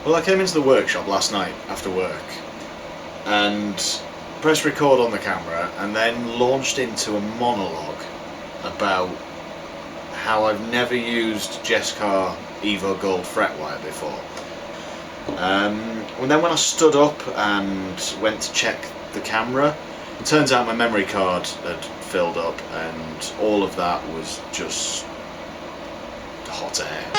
Well, I came into the workshop last night after work and pressed record on the camera and then launched into a monologue about how I've never used Jescar Evo Gold fret wire before. And then when I stood up and went to check the camera, it turns out my memory card had filled up and all of that was just hot air.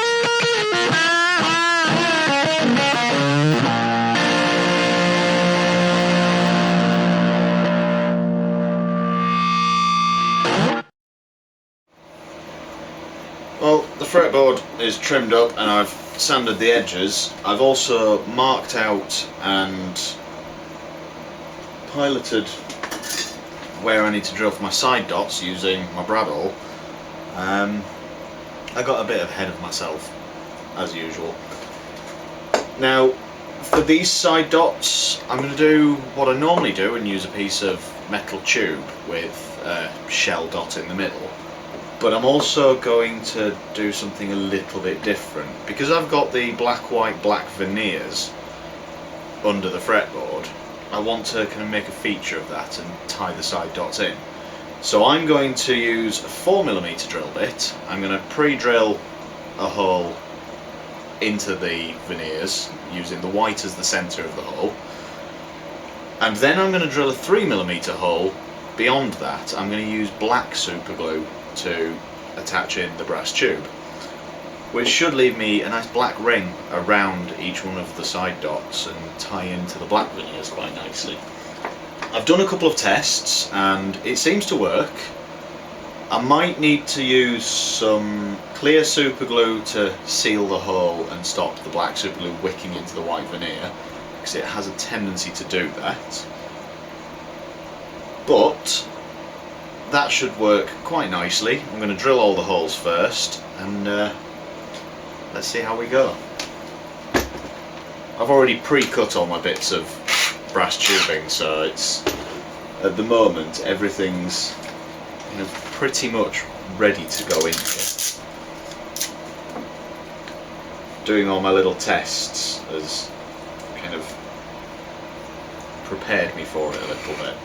Well, the fretboard is trimmed up and I've sanded the edges. I've also marked out and piloted where I need to drill for my side dots using my brad awl. I got a bit ahead of myself, as usual. Now, for these side dots, I'm going to do what I normally do and use a piece of metal tube with a shell dot in the middle. But I'm also going to do something a little bit different. Because I've got the black, white, black veneers under the fretboard, I want to kind of make a feature of that and tie the side dots in. So I'm going to use a 4mm drill bit. I'm going to pre-drill a hole into the veneers using the white as the centre of the hole. And then I'm going to drill a 3mm hole beyond that. I'm going to use black super glue to attach in the brass tube, which should leave me a nice black ring around each one of the side dots and tie into the black veneers quite nicely. I've done a couple of tests and it seems to work. I might need to use some clear super glue to seal the hole and stop the black super glue wicking into the white veneer, because it has a tendency to do that. But that should work quite nicely. I'm going to drill all the holes first and let's see how we go. I've already pre-cut all my bits of brass tubing, so it's at the moment everything's pretty much ready to go in here. Doing all my little tests has kind of prepared me for it a little bit.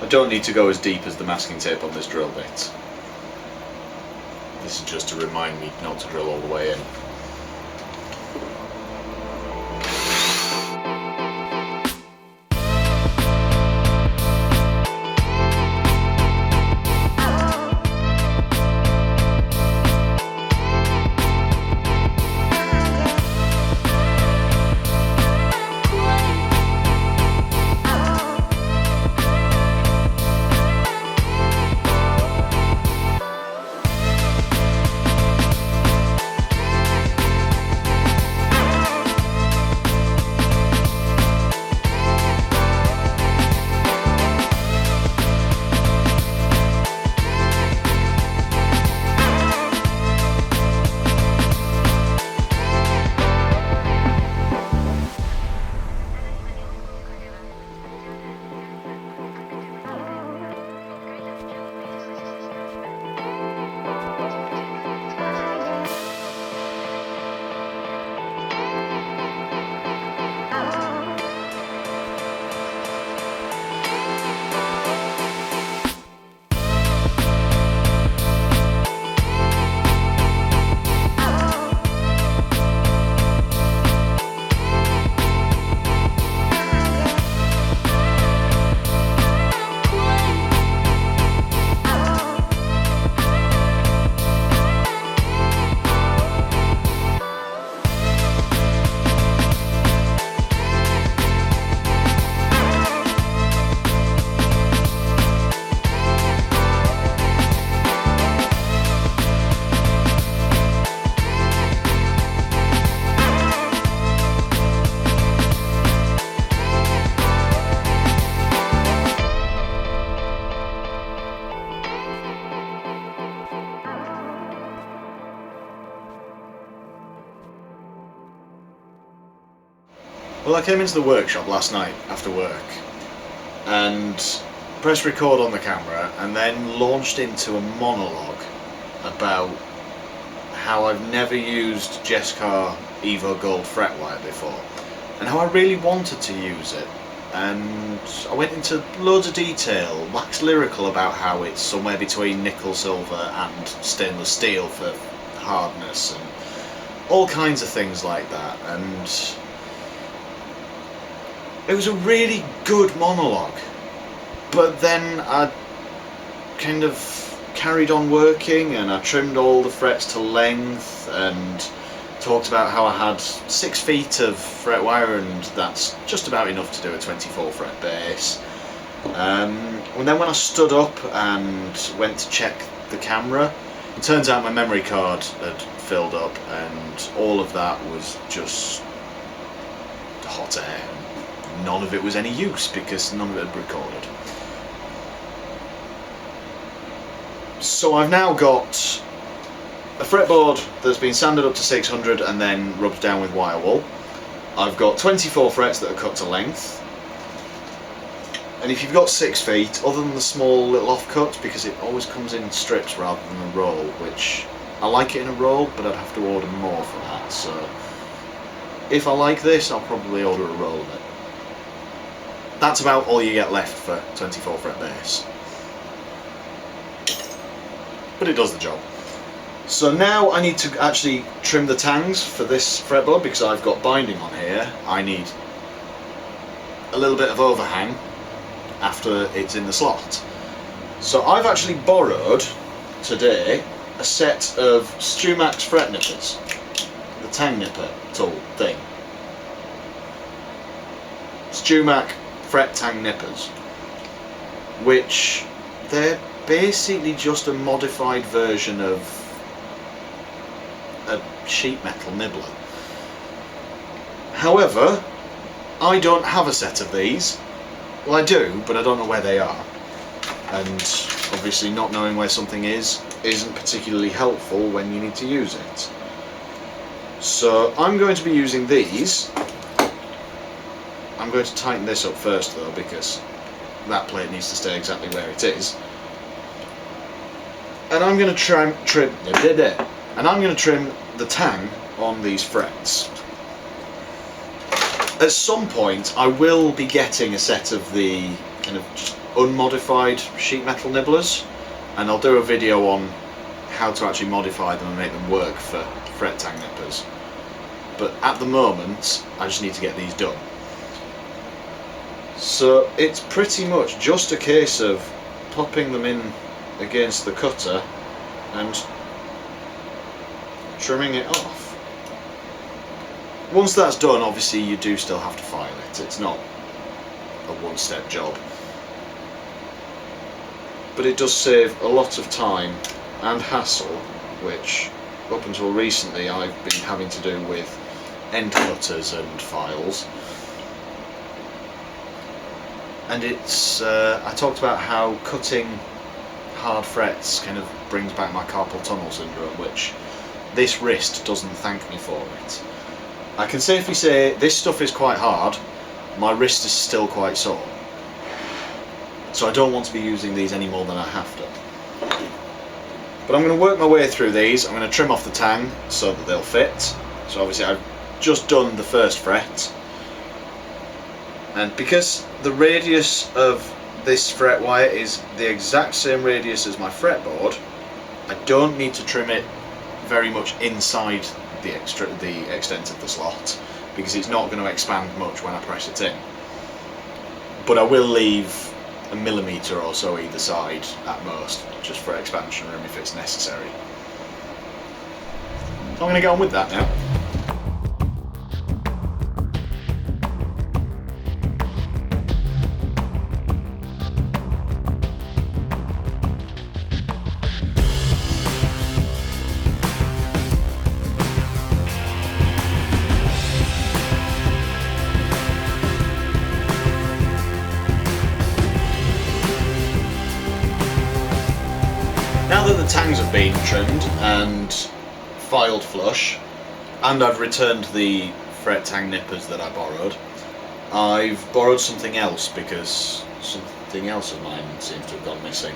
I don't need to go as deep as the masking tape on this drill bit. This is just to remind me not to drill all the way in. Well, I came into the workshop last night after work and pressed record on the camera and then launched into a monologue about how I've never used Jescar Evo Gold fret wire before, and how I really wanted to use it. And I went into loads of detail, waxed lyrical about how it's somewhere between nickel, silver and stainless steel for hardness and all kinds of things like that. And it was a really good monologue, but then I kind of carried on working and I trimmed all the frets to length and talked about how I had 6 feet of fret wire, and that's just about enough to do a 24 fret bass. And then when I stood up and went to check the camera, it turns out my memory card had filled up and all of that was just hot air. None of it was any use because none of it had recorded. So I've now got a fretboard that's been sanded up to 600 and then rubbed down with wire wool. I've got 24 frets that are cut to length. And if you've got 6 feet, other than the small little offcuts, because it always comes in strips rather than a roll, which I like it in a roll, but I'd have to order more for that. So if I like this, I'll probably order a roll of it. That's about all you get left for 24 fret bass. But it does the job. So now I need to actually trim the tangs for this fretboard because I've got binding on here. I need a little bit of overhang after it's in the slot. So I've actually borrowed today a set of StewMax fret nippers, the tang nipper tool thing. StewMax fret tang nippers, which they're basically just a modified version of a sheet metal nibbler. However, I don't have a set of these. Well, I do, but I don't know where they are. And obviously not knowing where something is isn't particularly helpful when you need to use it. So I'm going to be using these. I'm going to tighten this up first though, because that plate needs to stay exactly where it is. And I'm going to trim the tang on these frets. At some point I will be getting a set of the kind of just unmodified sheet metal nibblers, and I'll do a video on how to actually modify them and make them work for fret tang nippers. But at the moment I just need to get these done. So it's pretty much just a case of popping them in against the cutter and trimming it off. Once that's done, obviously you do still have to file it. It's not a one-step job. But it does save a lot of time and hassle, which up until recently I've been having to do with end cutters and files. And it's I talked about how cutting hard frets kind of brings back my carpal tunnel syndrome, which this wrist doesn't thank me for it. I can safely say this stuff is quite hard, my wrist is still quite sore. So I don't want to be using these any more than I have to. But I'm going to work my way through these. I'm going to trim off the tang so that they'll fit. So obviously I've just done the first fret. And because the radius of this fret wire is the exact same radius as my fretboard, I don't need to trim it very much inside the extent of the slot, because it's not going to expand much when I press it in. But I will leave a millimetre or so either side at most, just for expansion room if it's necessary. So I'm going to get on with that now. Now that the tangs have been trimmed and filed flush, and I've returned the fret tang nippers that I borrowed, I've borrowed something else because something else of mine seems to have gone missing.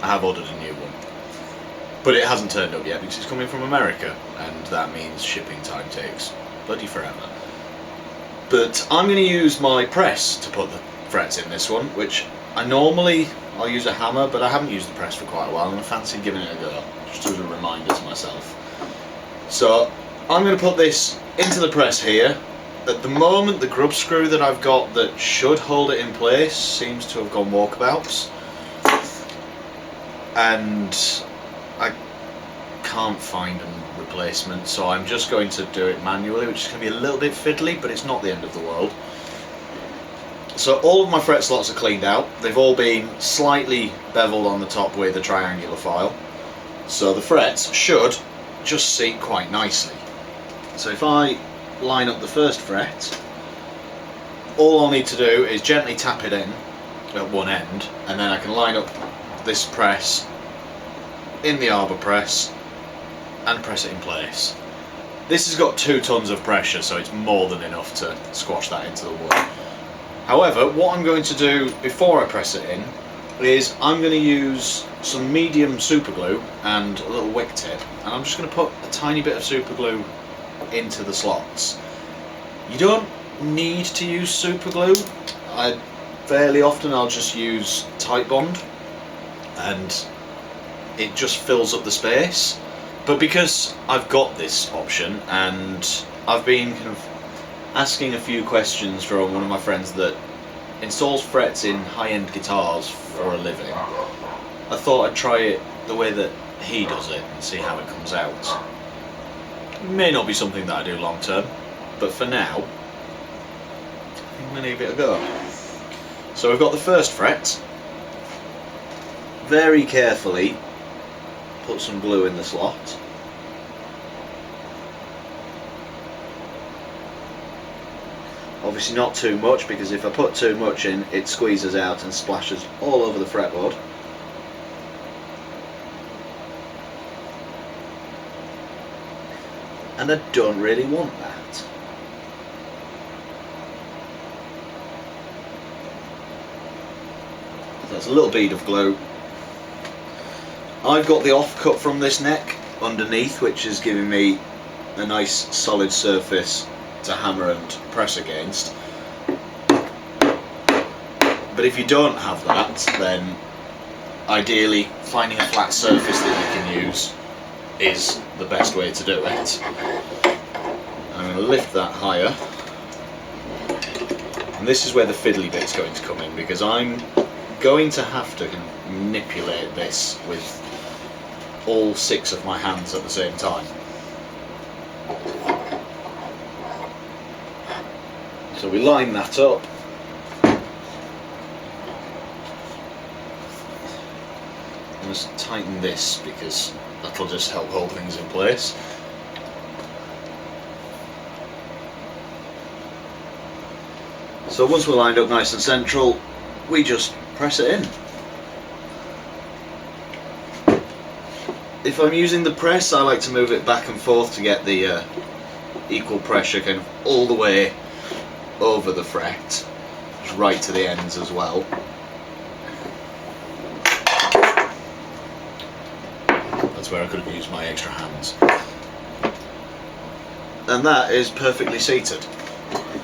I have ordered a new one. But it hasn't turned up yet because it's coming from America, and that means shipping time takes bloody forever. But I'm going to use my press to put the frets in this one, which I'll use a hammer, but I haven't used the press for quite a while and I fancy giving it a go, just as a reminder to myself. So I'm going to put this into the press here. At the moment, the grub screw that I've got that should hold it in place seems to have gone walkabouts, and I can't find a replacement, so I'm just going to do it manually, which is going to be a little bit fiddly, but it's not the end of the world. So all of my fret slots are cleaned out. They've all been slightly beveled on the top with a triangular file, so the frets should just seat quite nicely. So if I line up the first fret, all I'll need to do is gently tap it in at one end, and then I can line up this press in the arbor press and press it in place. This has got 2 tons of pressure, so it's more than enough to squash that into the wood. However, what I'm going to do before I press it in is I'm going to use some medium super glue and a little wick tip, and I'm just going to put a tiny bit of super glue into the slots. You don't need to use super glue. Fairly often I'll just use tight bond and it just fills up the space. But because I've got this option and I've been kind of asking a few questions from one of my friends that installs frets in high-end guitars for a living, I thought I'd try it the way that he does it and see how it comes out. It may not be something that I do long term, but for now I'm going to give it a go. So we've got the first fret. Very carefully put some glue in the slot. Obviously not too much, because if I put too much in, it squeezes out and splashes all over the fretboard. And I don't really want that. That's a little bead of glue. I've got the offcut from this neck underneath, which is giving me a nice solid surface to hammer and press against. But if you don't have that, then ideally finding a flat surface that you can use is the best way to do it. I'm going to lift that higher, and this is where the fiddly bit's going to come in, because I'm going to have to manipulate this with all 6 of my hands at the same time. So we line that up. I must tighten this because that'll just help hold things in place. So once we're lined up nice and central, we just press it in. If I'm using the press, I like to move it back and forth to get the equal pressure kind of all the way over the fret, just right to the ends as well. That's where I could have used my extra hands. And that is perfectly seated.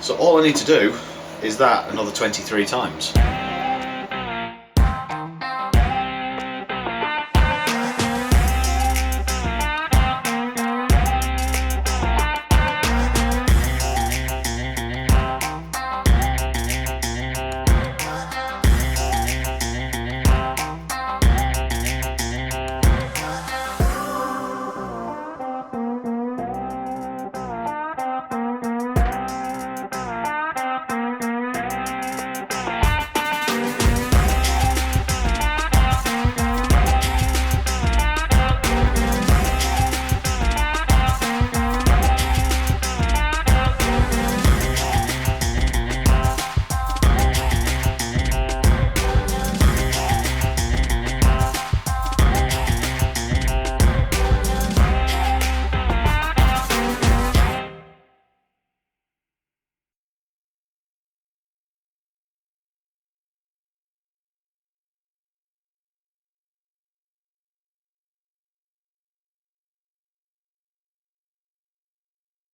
So all I need to do is that another 23 times.